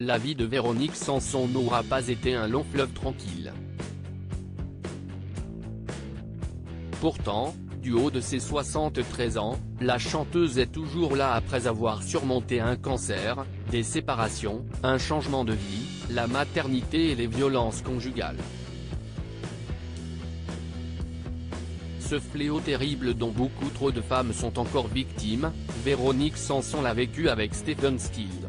La vie de Véronique Sanson n'aura pas été un long fleuve tranquille. Pourtant, du haut de ses 73 ans, la chanteuse est toujours là après avoir surmonté un cancer, des séparations, un changement de vie, la maternité et les violences conjugales. Ce fléau terrible dont beaucoup trop de femmes sont encore victimes, Véronique Sanson l'a vécu avec Stephen Stills.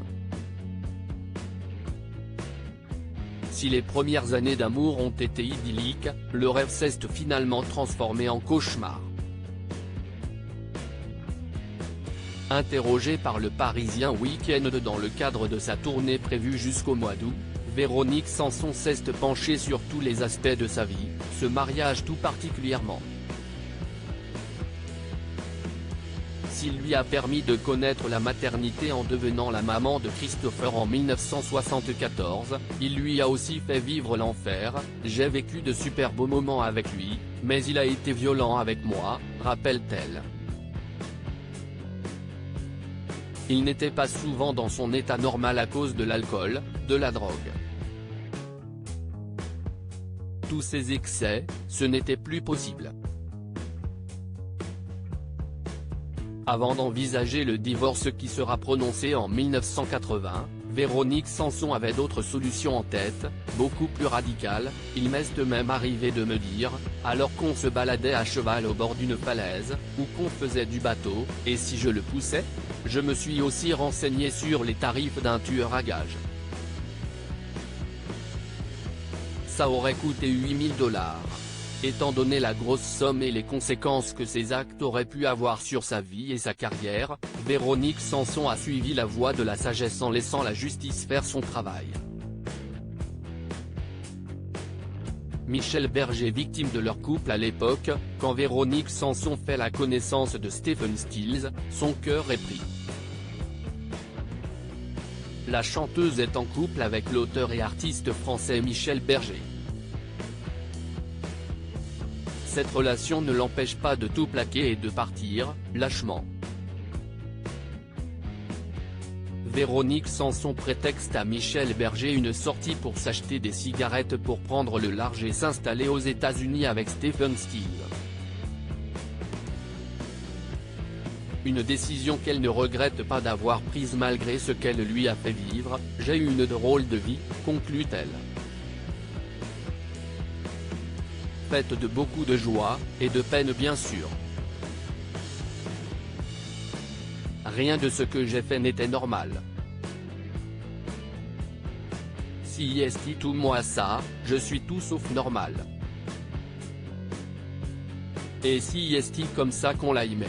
Si les premières années d'amour ont été idylliques, le rêve s'est finalement transformé en cauchemar. Interrogée par le Parisien Week-end dans le cadre de sa tournée prévue jusqu'au mois d'août, Véronique Sanson s'est penchée sur tous les aspects de sa vie, ce mariage tout particulièrement. S'il lui a permis de connaître la maternité en devenant la maman de Christopher en 1974, il lui a aussi fait vivre l'enfer. « J'ai vécu de super beaux moments avec lui, mais il a été violent avec moi », rappelle-t-elle. Il n'était pas souvent dans son état normal à cause de l'alcool, de la drogue. Tous ces excès, ce n'était plus possible. Avant d'envisager le divorce qui sera prononcé en 1980, Véronique Sanson avait d'autres solutions en tête, beaucoup plus radicales. Il m'est même arrivé de me dire, alors qu'on se baladait à cheval au bord d'une falaise, ou qu'on faisait du bateau, et si je le poussais ? Je me suis aussi renseigné sur les tarifs d'un tueur à gages. Ça aurait coûté 8 000 $. Étant donné la grosse somme et les conséquences que ces actes auraient pu avoir sur sa vie et sa carrière, Véronique Sanson a suivi la voie de la sagesse en laissant la justice faire son travail. Michel Berger victime de leur couple à l'époque, quand Véronique Sanson fait la connaissance de Stephen Stills, son cœur est pris. La chanteuse est en couple avec l'auteur et artiste français Michel Berger. Cette relation ne l'empêche pas de tout plaquer et de partir, lâchement. Véronique Sanson prétexte à Michel Berger une sortie pour s'acheter des cigarettes pour prendre le large et s'installer aux États-Unis avec Stephen Stills. Une décision qu'elle ne regrette pas d'avoir prise malgré ce qu'elle lui a fait vivre. « J'ai eu une drôle de vie », conclut-elle. Faite de beaucoup de joie, et de peine bien sûr. Rien de ce que j'ai fait n'était normal. Si est tout moi ça, je suis tout sauf normal. Et si est comme ça qu'on l'aimait.